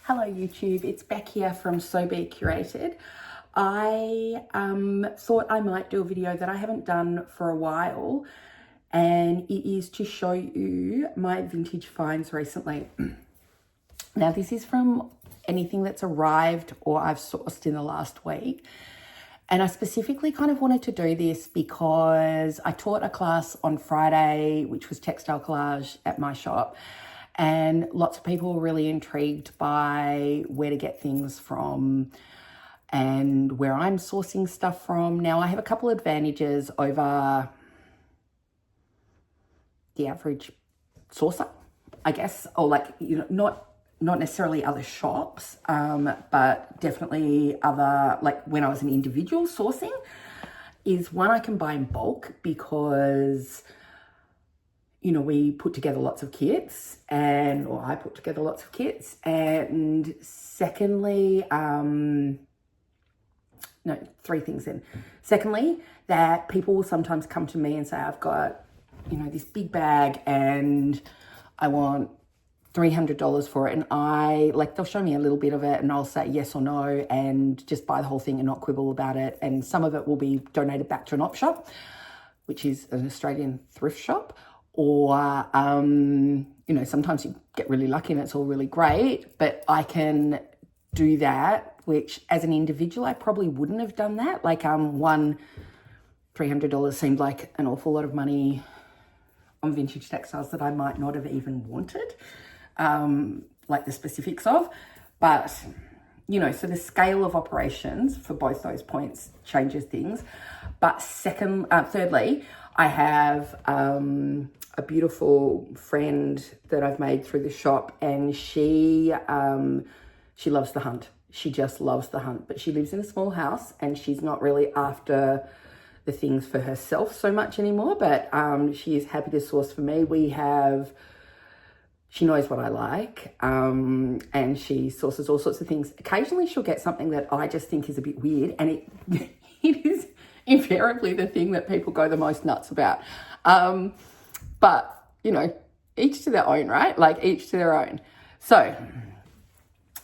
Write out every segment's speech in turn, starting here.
Hello YouTube, it's Beck here from Curated. I thought I might do a video that I haven't done for a while, and it is to show you my vintage finds recently. Now this is from anything that's arrived or I've sourced in the last week. And I specifically kind of wanted to do this because I taught a class on Friday, which was textile collage at my shop. And lots of people were really intrigued by where to get things from and where I'm sourcing stuff from. Now, I have a couple of advantages over the average sourcer, I guess, or not necessarily other shops, but definitely other, like when I was an individual sourcing, is one, I can buy in bulk because we put together lots of kits or I put together lots of kits. And secondly, three things then. Secondly, that people will sometimes come to me and say, I've got, this big bag and I want $300 for it. And they'll show me a little bit of it and I'll say yes or no and just buy the whole thing and not quibble about it. And some of it will be donated back to an op shop, which is an Australian thrift shop. Or, sometimes you get really lucky and it's all really great, but I can do that, which as an individual, I probably wouldn't have done that. $300 seemed like an awful lot of money on vintage textiles that I might not have even wanted, like the specifics of. But, so the scale of operations for both those points changes things. But thirdly, I have a beautiful friend that I've made through the shop, and she loves the hunt. She just loves the hunt, but she lives in a small house and she's not really after the things for herself so much anymore, but she is happy to source for me. She knows what I like, and she sources all sorts of things. Occasionally she'll get something that I just think is a bit weird, and it is invariably the thing that people go the most nuts about. But, each to their own, right? Each to their own. So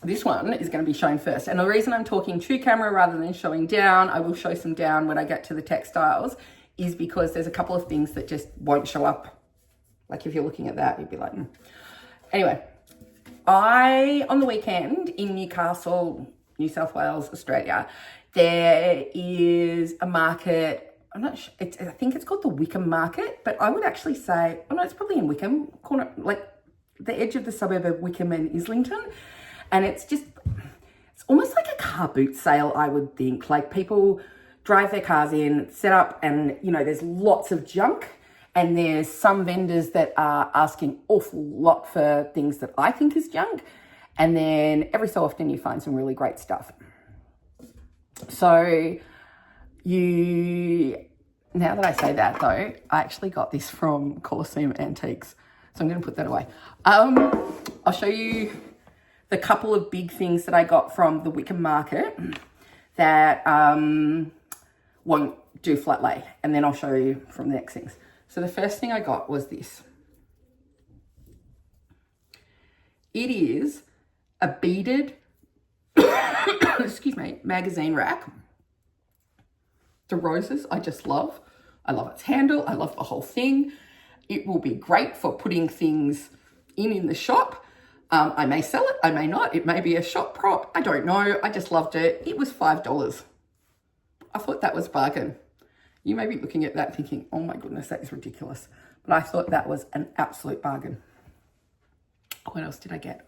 this one is going to be shown first. And the reason I'm talking to camera rather than showing down, I will show some down when I get to the textiles, is because there's a couple of things that just won't show up. Like if you're looking at that, you'd be like, Anyway, on the weekend in Newcastle, New South Wales, Australia, there is a market. I'm not sure. I think it's called the Wickham Market, but I would actually say, it's probably in Wickham, corner, like the edge of the suburb of Wickham and Islington. And it's almost like a car boot sale, I would think. Like people drive their cars in, set up, and, there's lots of junk. And there's some vendors that are asking awful lot for things that I think is junk. And then every so often you find some really great stuff. So now that I say that though, I actually got this from Coliseum Antiques. So I'm going to put that away. I'll show you the couple of big things that I got from the Wickham Market that won't do flat lay. And then I'll show you from the next things. So the first thing I got was this. It is a beaded, magazine rack. The roses, I just love. I love its handle. I love the whole thing. It will be great for putting things in the shop. I may sell it. I may not. It may be a shop prop. I don't know. I just loved it. It was $5. I thought that was bargain. You may be looking at that thinking, oh my goodness, that is ridiculous. But I thought that was an absolute bargain. What else did I get?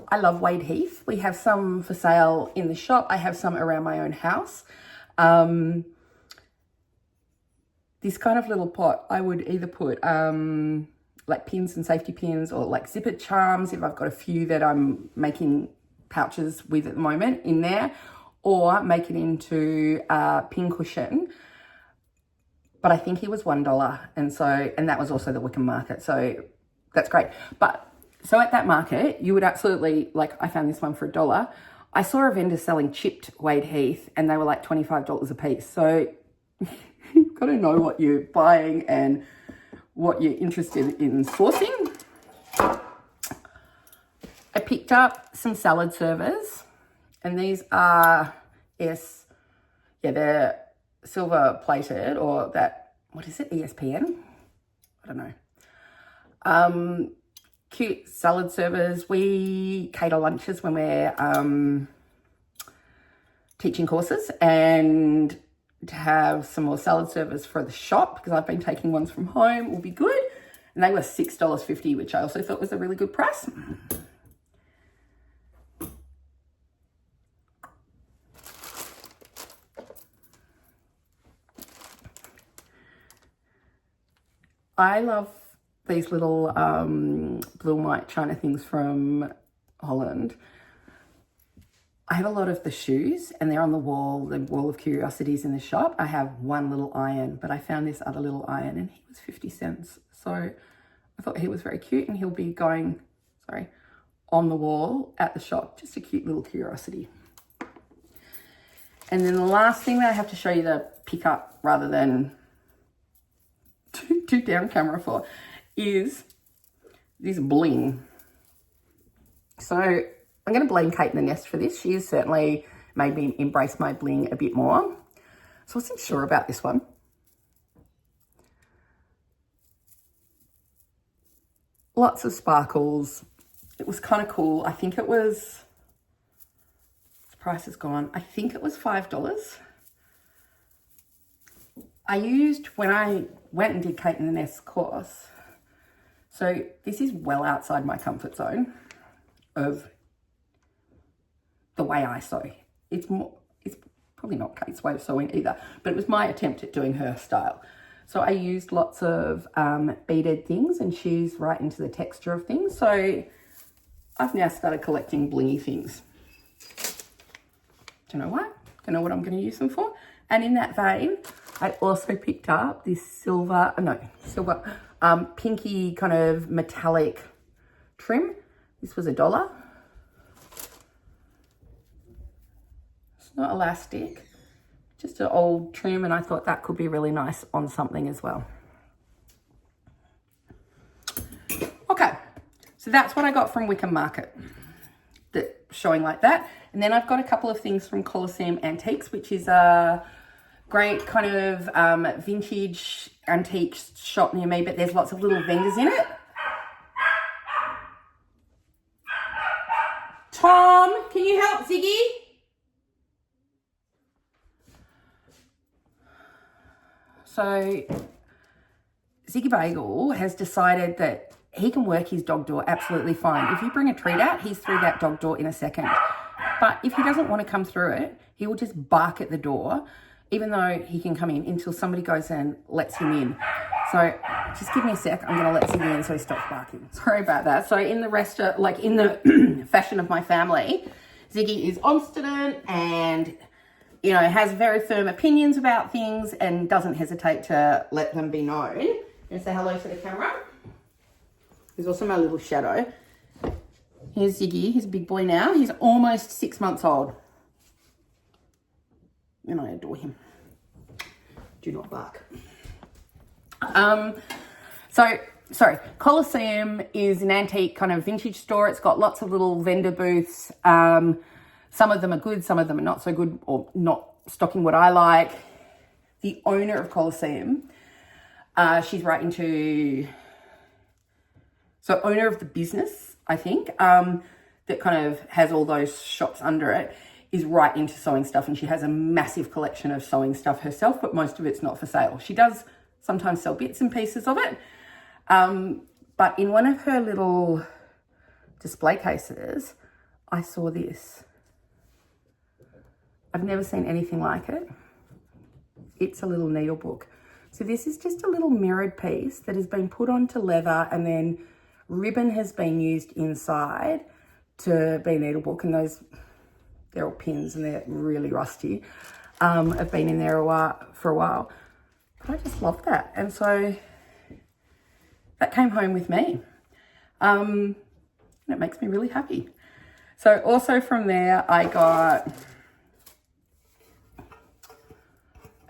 I love Wade Heath. We have some for sale in the shop. I have some around my own house. This kind of little pot, I would either put like pins and safety pins, or like zipper charms if I've got a few that I'm making pouches with at the moment in there, or make it into a pin cushion. But I think he was $1. And that was also the Wickham Market. So that's great. So at that market, you would absolutely, I found this one for $1. I saw a vendor selling chipped Wade Heath and they were like $25 a piece. So you've got to know what you're buying and what you're interested in sourcing. I picked up some salad servers, and these are, they're silver plated, or that, what is it, ESPN? I don't know. Cute salad servers. We cater lunches when we're teaching courses, and to have some more salad servers for the shop, because I've been taking ones from home, will be good. And they were $6.50, which I also thought was a really good price. I love these little blue and white china things from Holland. I have a lot of the shoes, and they're on the wall of curiosities in the shop. I have one little iron, but I found this other little iron, and he was 50 cents. So I thought he was very cute, and he'll be going, on the wall at the shop. Just a cute little curiosity. And then the last thing that I have to show you the pickup, rather than do down camera for, is this bling. So I'm going to blame Kate in the Nest for this. She has certainly made me embrace my bling a bit more. So I wasn't sure about this one. Lots of sparkles. It was kind of cool. I think it was, the price is gone. I think it was $5. I used, when I went and did Kate in the Nest course, so this is well outside my comfort zone of the way I sew. It's probably not Kate's way of sewing either, but it was my attempt at doing her style. So I used lots of beaded things, and she's right into the texture of things. So I've now started collecting blingy things. Do you know what? Don't know what I'm going to use them for. And in that vein, I also picked up this pinky kind of metallic trim. This was $1. It's not elastic, just an old trim, and I thought that could be really nice on something as well. Okay, so that's what I got from Wickham Market, showing like that. And then I've got a couple of things from Coliseum Antiques, which is a great kind of vintage antique shop near me, but there's lots of little vendors in it. Tom, can you help Ziggy? So Ziggy Bagel has decided that he can work his dog door absolutely fine. If you bring a treat out, he's through that dog door in a second. But if he doesn't want to come through it, he will just bark at the door, even though he can come in, until somebody goes and lets him in. So just give me a sec. I'm going to let Ziggy in so he stops barking. Sorry about that. So in the rest of, in the fashion of my family, Ziggy is obstinate and, has very firm opinions about things and doesn't hesitate to let them be known. And say hello to the camera. He's also my little shadow. Here's Ziggy. He's a big boy now. He's almost 6 months old. And I adore him. Do not bark. Coliseum is an antique kind of vintage store. It's got lots of little vendor booths. Some of them are good, some of them are not so good, or not stocking what I like. The owner of Coliseum, she's right into, so owner of the business, I think, that kind of has all those shops under it, is right into sewing stuff, and she has a massive collection of sewing stuff herself, but most of it's not for sale. She does sometimes sell bits and pieces of it, but in one of her little display cases, I saw this. I've never seen anything like it. It's a little needle book. So this is just a little mirrored piece that has been put onto leather, and then ribbon has been used inside to be a needle book, and they're all pins and they're really rusty. I've been in there for a while, but I just love that. And so that came home with me. And it makes me really happy. So also from there, I got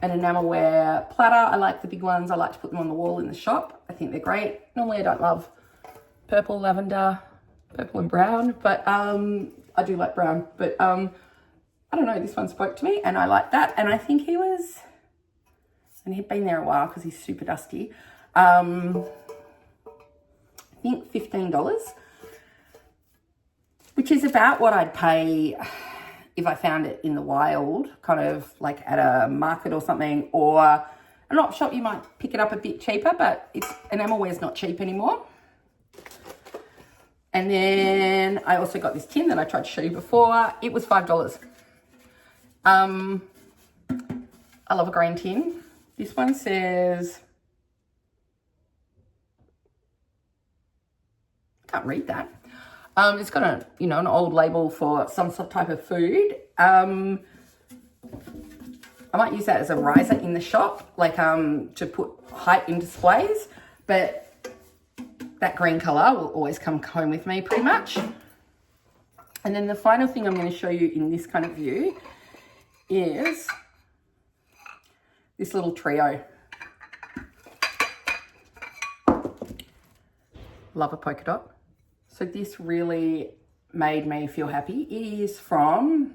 an enamelware platter. I like the big ones. I like to put them on the wall in the shop. I think they're great. Normally I don't love purple, lavender, purple and brown, but I do like brown, but I don't know, this one spoke to me and I like that. And I think he'd been there a while because he's super dusty. I think $15, which is about what I'd pay if I found it in the wild, kind of like at a market or something, or an op shop. You might pick it up a bit cheaper, but it's enamelware's not cheap anymore. And then I also got this tin that I tried to show you before. It was $5. I love a green tin. This one says, can't read that. It's got a, you know, an old label for some sort of type of food. I might use that as a riser in the shop, like to put height in displays, but that green color will always come home with me pretty much. And then the final thing I'm going to show you in this kind of view is this little trio. Love a polka dot. So this really made me feel happy. It is from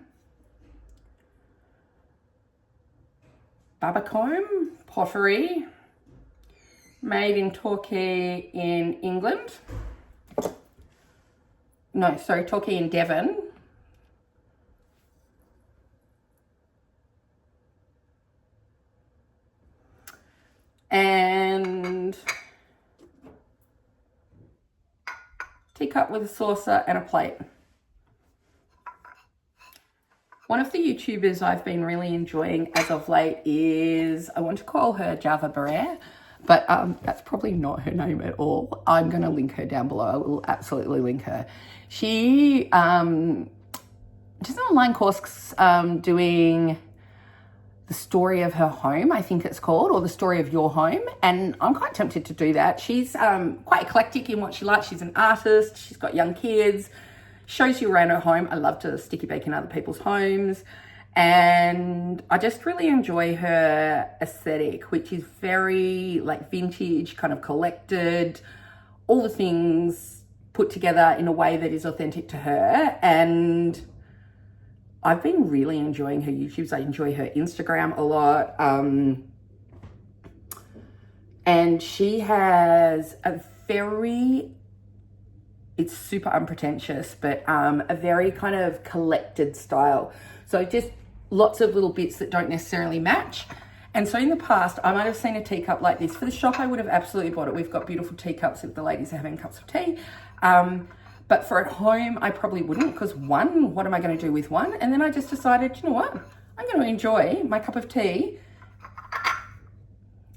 Babacombe Pottery, made in Torquay in England. No, sorry, Torquay in Devon. And teacup with a saucer and a plate. One of the YouTubers I've been really enjoying as of late is, I want to call her Java Barrere, but that's probably not her name at all. I'm going to link her down below. I will absolutely link her. She just an online course doing the story of her home, I think it's called, or the story of your home. And I'm quite tempted to do that. She's quite eclectic in what she likes. She's an artist. She's got young kids. Shows you around her home. I love to sticky bake in other people's homes. And I just really enjoy her aesthetic, which is very like vintage, kind of collected, all the things put together in a way that is authentic to her. And I've been really enjoying her YouTubes. I enjoy her Instagram a lot. And she has a very, it's super unpretentious, but a very kind of collected style. So just lots of little bits that don't necessarily match. And so in the past, I might have seen a teacup like this. For the shop, I would have absolutely bought it. We've got beautiful teacups if the ladies are having cups of tea. But for at home, I probably wouldn't, because one, what am I going to do with one? And then I just decided, you know what? I'm going to enjoy my cup of tea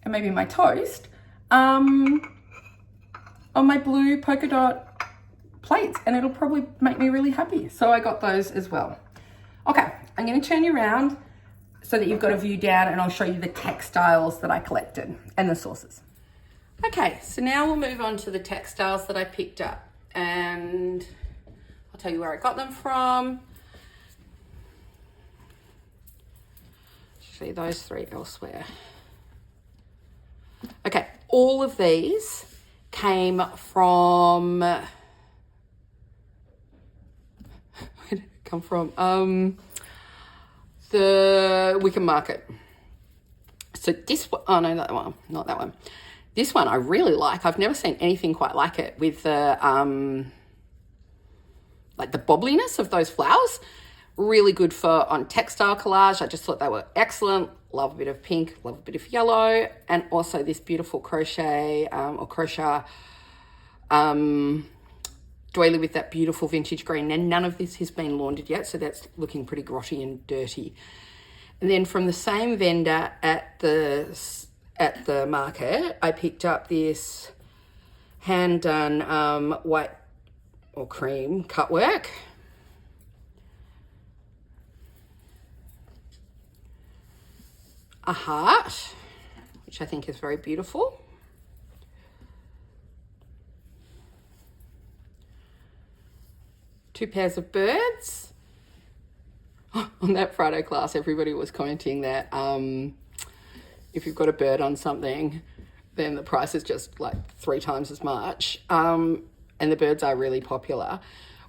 and maybe my toast on my blue polka dot plates, and it'll probably make me really happy. So I got those as well. Okay, I'm going to turn you around so that you've got a view down, and I'll show you the textiles that I collected and the sources. Okay, so now we'll move on to the textiles that I picked up. And I'll tell you where I got them from. See those three elsewhere. Okay, all of these came from, where did it come from? The Wickham Market. So this one, oh no, that one, not that one. This one I really like. I've never seen anything quite like it, with the like the bobbliness of those flowers. Really good for on textile collage. I just thought they were excellent. Love a bit of pink, love a bit of yellow, and also this beautiful crochet or crochet doily with that beautiful vintage green. And none of this has been laundered yet, so that's looking pretty grotty and dirty. And then from the same vendor at the market, I picked up this hand-done white or cream cut work. A heart, which I think is very beautiful. Two pairs of birds. On that Friday class, everybody was commenting that if you've got a bird on something, then the price is just like 3 times as much. And and the birds are really popular.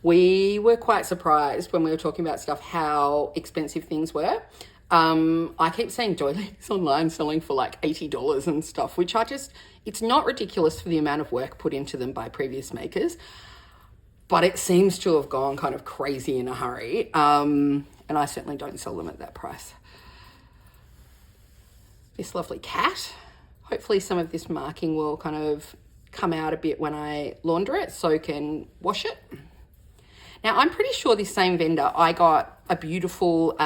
We were quite surprised when we were talking about stuff how expensive things were. I keep seeing doilies online selling for like $80 and stuff, which are just, it's not ridiculous for the amount of work put into them by previous makers, but it seems to have gone kind of crazy in a hurry. And I certainly don't sell them at that price. This lovely cat. Hopefully some of this marking will kind of come out a bit when I launder it, soak and wash it. Now, I'm pretty sure this same vendor, I got a beautiful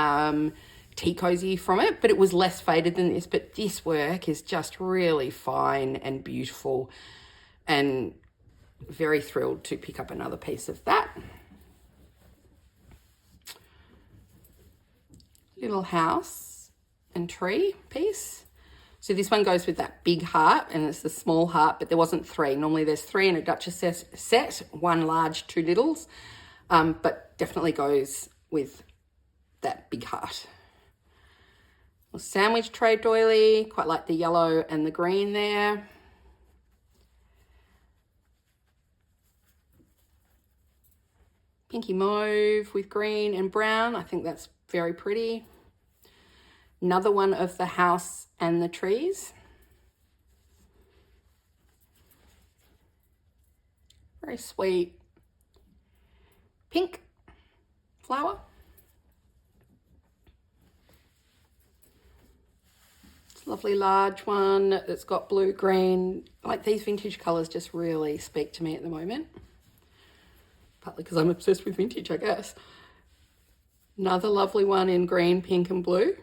tea cozy from it, but it was less faded than this. But this work is just really fine and beautiful, and very thrilled to pick up another piece of that. Little house and tree piece. So this one goes with that big heart, and it's the small heart, but there wasn't three. Normally there's three in a Duchess set, one large, two littles, but definitely goes with that big heart. A sandwich tray doily, quite like the yellow and the green there. Pinky mauve with green and brown. I think that's very pretty. Another one of the house and the trees. Very sweet pink flower. It's a lovely large one that's got blue, green. Like these vintage colours just really speak to me at the moment. Partly because I'm obsessed with vintage, I guess. Another lovely one in green, pink and blue.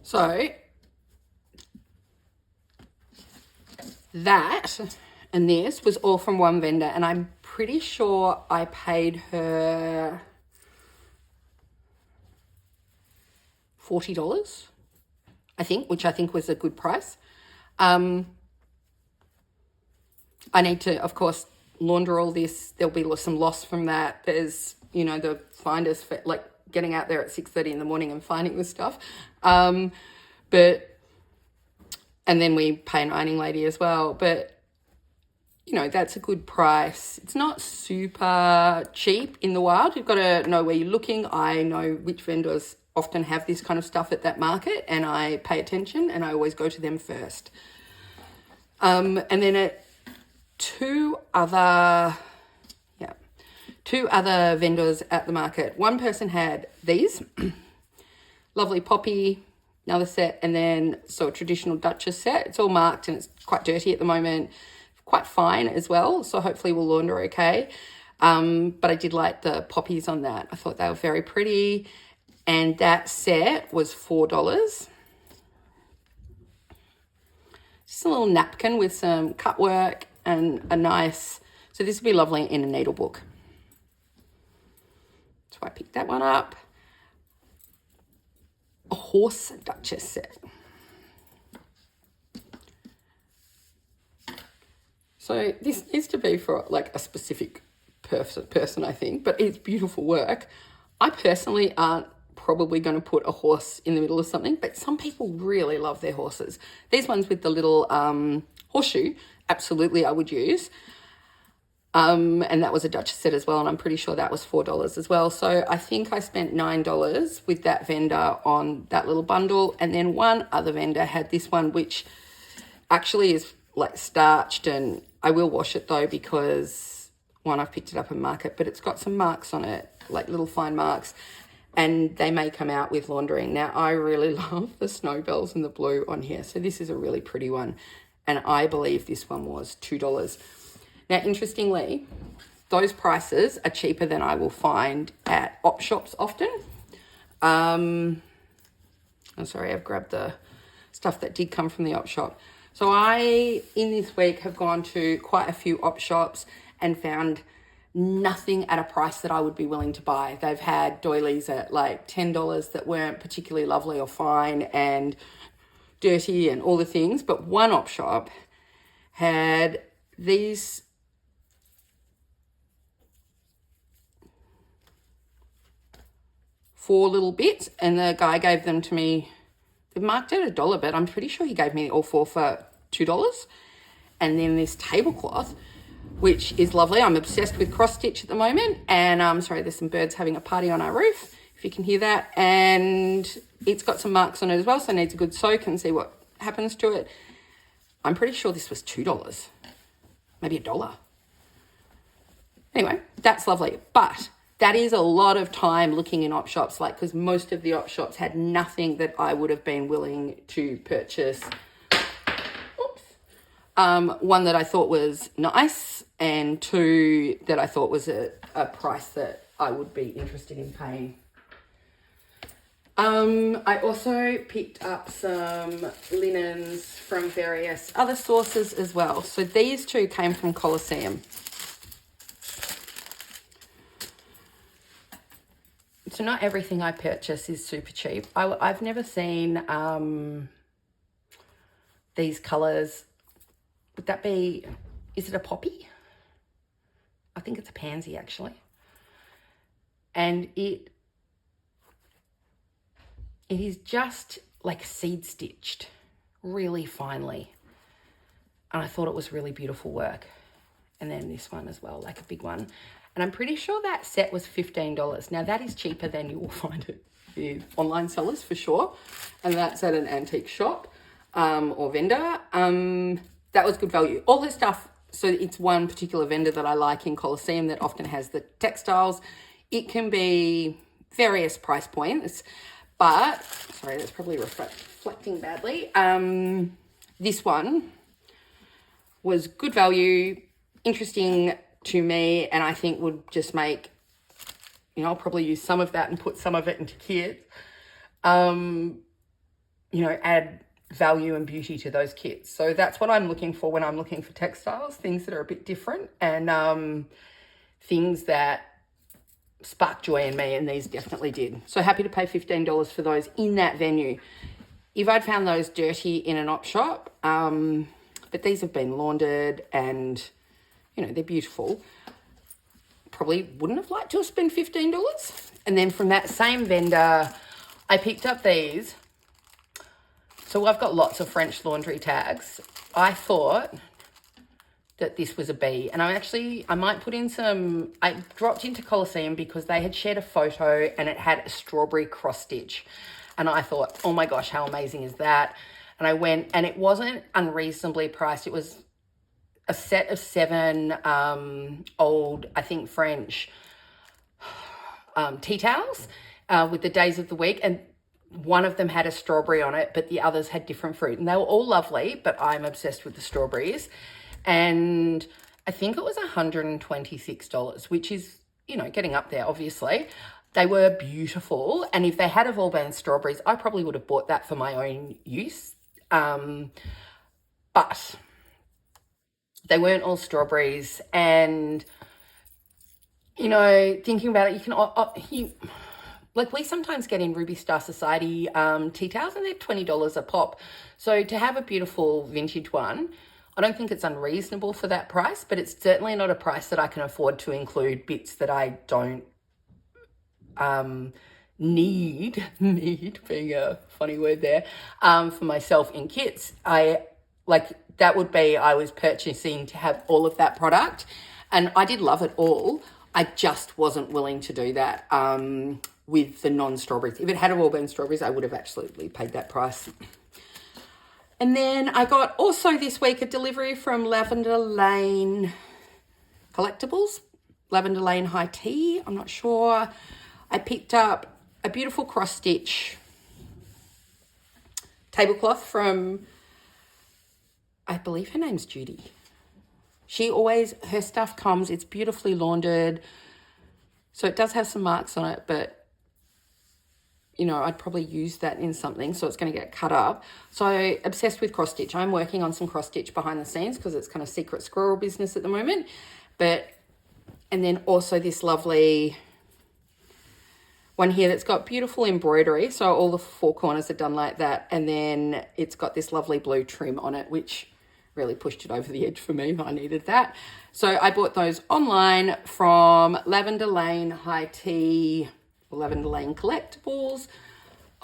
So that and this was all from one vendor, and I'm pretty sure I paid her $40, I think, which I think was a good price. I need to, of course, launder all this. There'll be some loss from that. There's, you know, the finders for like getting out there at 6:30 in the morning and finding this stuff. But, and then we pay an ironing lady as well. But, you know, that's a good price. It's not super cheap in the wild. You've got to know where you're looking. I know which vendors often have this kind of stuff at that market, and I pay attention, and I always go to them first. And then at two other vendors at the market. One person had these, lovely poppy, another set, and then so a traditional Duchess set. It's all marked and it's quite dirty at the moment, quite fine as well, so hopefully we'll launder okay. But I did like the poppies on that. I thought they were very pretty, and that set was $4. Just a little napkin with some cut work and a nice, so this would be lovely in a needle book. So I picked that one up. A horse Duchess set. So this needs to be for like a specific person, I think, but it's beautiful work. I personally aren't probably going to put a horse in the middle of something, but some people really love their horses. These ones with the little horseshoe, absolutely I would use. And that was a Duchess set as well, and I'm pretty sure that was $4 as well. So I think I spent $9 with that vendor on that little bundle. And then one other vendor had this one, which actually is like starched, and I will wash it though, because one, I've picked it up in market, but it's got some marks on it, like little fine marks, and they may come out with laundering. Now, I really love the snow bells and the blue on here. So this is a really pretty one, and I believe this one was $2. Now, interestingly, those prices are cheaper than I will find at op shops often. I'm sorry, I've grabbed the stuff that did come from the op shop. So I, in this week, have gone to quite a few op shops and found nothing at a price that I would be willing to buy. They've had doilies at like $10 that weren't particularly lovely or fine and dirty and all the things. But one op shop had these four little bits, and the guy gave them to me. They've marked it $1, but I'm pretty sure he gave me all 4 for $2. And then this tablecloth, which is lovely. I'm obsessed with cross stitch at the moment. And sorry, there's some birds having a party on our roof, if you can hear that. And it's got some marks on it as well, so it needs a good soak and see what happens to it. I'm pretty sure this was $2, maybe $1. Anyway, that's lovely. But that is a lot of time looking in op shops, like, because most of the op shops had nothing that I would have been willing to purchase. Oops. One, that I thought was nice, and 2, that I thought was a price that I would be interested in paying. I also picked up some linens from various other sources as well. So these 2 came from Coliseum. So not everything I purchase is super cheap. I've never seen these colours. Would that be, is it a poppy? I think it's a pansy, actually. And it is just like seed stitched really finely. And I thought it was really beautiful work. And then this one as well, like a big one. And I'm pretty sure that set was $15. Now, that is cheaper than you will find it with online sellers for sure. And that's at an antique shop or vendor. That was good value. All this stuff, so it's one particular vendor that I like in Coliseum that often has the textiles. It can be various price points, but, sorry, that's probably reflecting badly. This one was good value, interesting to me, and I think would just make, I'll probably use some of that and put some of it into kits. Add value and beauty to those kits. So that's what I'm looking for when I'm looking for textiles, things that are a bit different and things that spark joy in me, and these definitely did. So happy to pay $15 for those in that venue. If I'd found those dirty in an op shop, but these have been laundered and they're beautiful, probably wouldn't have liked to have spent $15. And then from that same vendor, I picked up these. So I've got lots of French laundry tags. I thought that this was a B. And I might put in some, I dropped into Coliseum because they had shared a photo and it had a strawberry cross stitch. And I thought, oh my gosh, how amazing is that? And I went, and it wasn't unreasonably priced. It was a set of 7 old, I think, French tea towels with the days of the week. And one of them had a strawberry on it, but the others had different fruit. And they were all lovely, but I'm obsessed with the strawberries. And I think it was $126, which is, getting up there, obviously. They were beautiful. And if they had have all been strawberries, I probably would have bought that for my own use. But they weren't all strawberries. And, thinking about it, we sometimes get in Ruby Star Society tea towels, and they're $20 a pop. So to have a beautiful vintage one, I don't think it's unreasonable for that price, but it's certainly not a price that I can afford to include bits that I don't need being a funny word there, for myself in kits. I was purchasing to have all of that product, and I did love it all. I just wasn't willing to do that with the non-strawberries. If it had all been strawberries, I would have absolutely paid that price. And then I got also this week a delivery from Lavender Lane Collectibles, Lavender Lane High Tea, I'm not sure. I picked up a beautiful cross-stitch tablecloth from, I believe her name's Judy. Her stuff comes, it's beautifully laundered. So it does have some marks on it, but I'd probably use that in something, so it's going to get cut up. So obsessed with cross stitch. I'm working on some cross stitch behind the scenes because it's kind of secret squirrel business at the moment. And then also this lovely one here that's got beautiful embroidery. So all the 4 corners are done like that. And then it's got this lovely blue trim on it, which really pushed it over the edge for me. I needed that. So I bought those online from Lavender Lane High Tea, Lavender Lane Collectibles.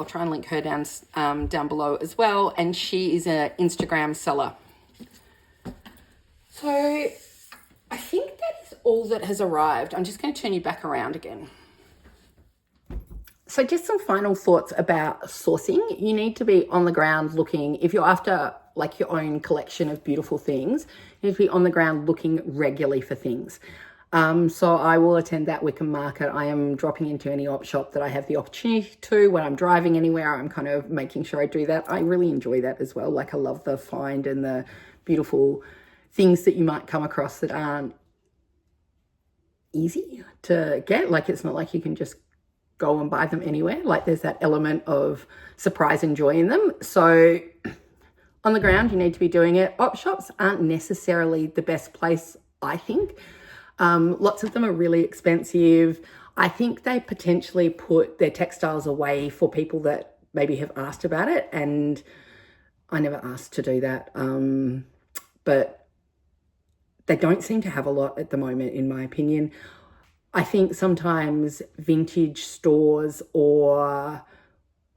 I'll try and link her down below as well. And she is an Instagram seller. So I think that is all that has arrived. I'm just going to turn you back around again. So just some final thoughts about sourcing. You need to be on the ground looking. If you're after like your own collection of beautiful things, you need to be on the ground looking regularly for things. So I will attend that Wickham Market. I am dropping into any op shop that I have the opportunity to. When I'm driving anywhere, I'm kind of making sure I do that. I really enjoy that as well. Like I love the find and the beautiful things that you might come across that aren't easy to get. Like it's not like you can just go and buy them anywhere. Like there's that element of surprise and joy in them. So on the ground, you need to be doing it. Op shops aren't necessarily the best place, I think. Lots of them are really expensive. I think they potentially put their textiles away for people that maybe have asked about it. And I never asked to do that. But they don't seem to have a lot at the moment, in my opinion. I think sometimes vintage stores or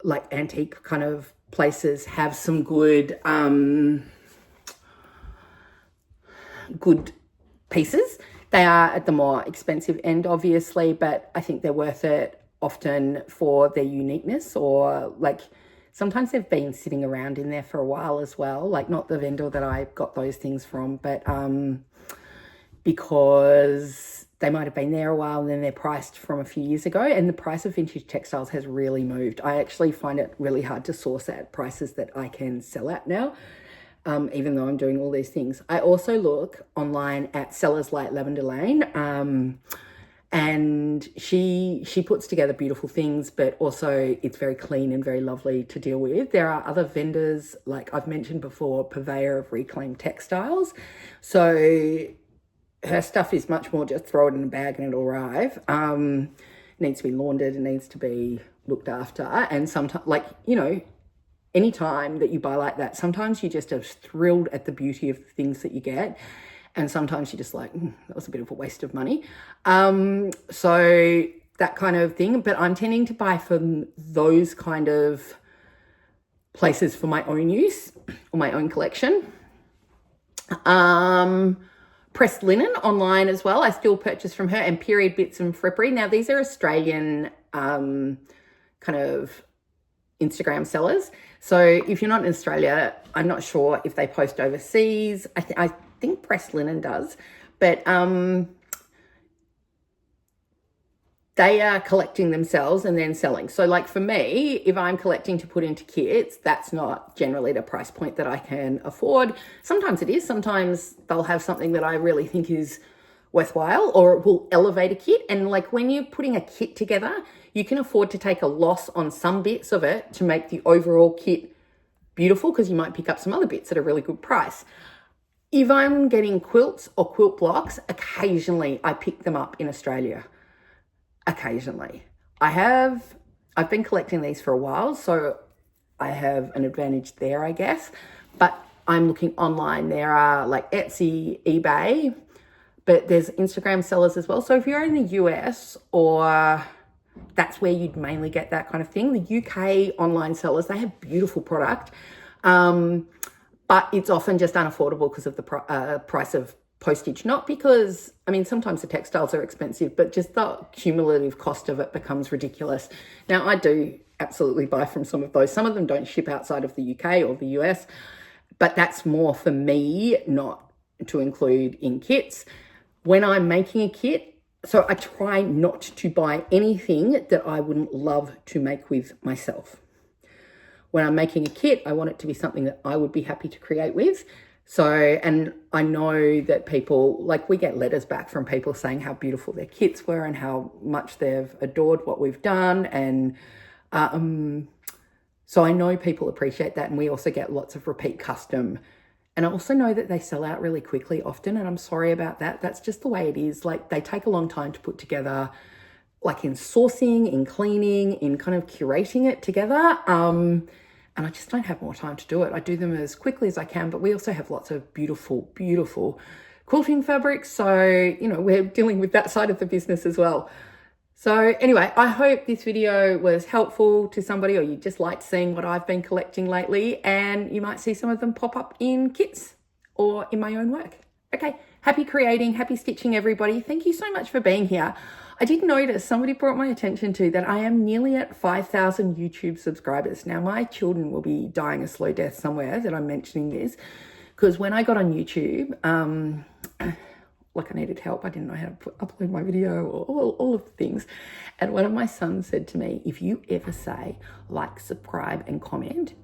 like antique kind of places have some good good pieces. They are at the more expensive end, obviously, but I think they're worth it often for their uniqueness, or like sometimes they've been sitting around in there for a while as well. Like not the vendor that I got those things from, but because they might have been there a while and then they're priced from a few years ago, and the price of vintage textiles has really moved. I actually find it really hard to source at prices that I can sell at now, even though I'm doing all these things. I also look online at sellers like Lavender Lane, and she puts together beautiful things, but also it's very clean and very lovely to deal with. There are other vendors, like I've mentioned before, purveyor of reclaimed textiles. So her stuff is much more just throw it in a bag and it'll arrive. It needs to be laundered, it needs to be looked after. And sometimes, like, you know, any time that you buy like that, sometimes you just are thrilled at the beauty of the things that you get. And sometimes you're just like, that was a bit of a waste of money. So that kind of thing. But I'm tending to buy from those kind of places for my own use or my own collection. Pressed linen online as well. I still purchase from her, and period bits and frippery. Now these are Australian kind of Instagram sellers. So if you're not in Australia, I'm not sure if they post overseas. I think Pressed Linen does, but they are collecting themselves and then selling. So like for me, if I'm collecting to put into kits, that's not generally the price point that I can afford. Sometimes it is. Sometimes they'll have something that I really think is worthwhile, or it will elevate a kit. And like when you're putting a kit together, you can afford to take a loss on some bits of it to make the overall kit beautiful, because you might pick up some other bits at a really good price. If I'm getting quilts or quilt blocks, occasionally I pick them up in Australia. Occasionally. I've been collecting these for a while, so I have an advantage there, I guess. But I'm looking online. There are like Etsy, eBay, but there's Instagram sellers as well. So if you're in the US, or that's where you'd mainly get that kind of thing, the UK online sellers, they have beautiful product. But it's often just unaffordable because of the price of postage. Not because, I mean, sometimes the textiles are expensive, but just the cumulative cost of it becomes ridiculous. Now, I do absolutely buy from some of those. Some of them don't ship outside of the UK or the US, but that's more for me, not to include in kits. When I'm making a kit, so I try not to buy anything that I wouldn't love to make with myself. When I'm making a kit, I want it to be something that I would be happy to create with. So, and I know that people, like we get letters back from people saying how beautiful their kits were and how much they've adored what we've done. And so I know people appreciate that. And we also get lots of repeat custom. And I also know that they sell out really quickly often. And I'm sorry about that. That's just the way it is. Like they take a long time to put together, like in sourcing, in cleaning, in kind of curating it together. And I just don't have more time to do it. I do them as quickly as I can, but we also have lots of beautiful, beautiful quilting fabrics. So, you know, we're dealing with that side of the business as well. So anyway, I hope this video was helpful to somebody, or you just liked seeing what I've been collecting lately, and you might see some of them pop up in kits or in my own work. Okay, happy creating, happy stitching, everybody. Thank you so much for being here. I did notice somebody brought my attention to that I am nearly at 5,000 YouTube subscribers. Now, my children will be dying a slow death somewhere that I'm mentioning this, because when I got on YouTube, like I needed help. I didn't know how to upload my video or all of the things. And one of my sons said to me, if you ever say like, subscribe and comment,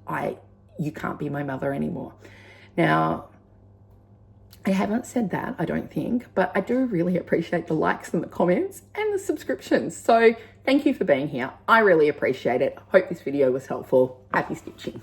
you can't be my mother anymore. Now, I haven't said that, I don't think, but I do really appreciate the likes and the comments and the subscriptions. So thank you for being here. I really appreciate it. Hope this video was helpful. Happy stitching.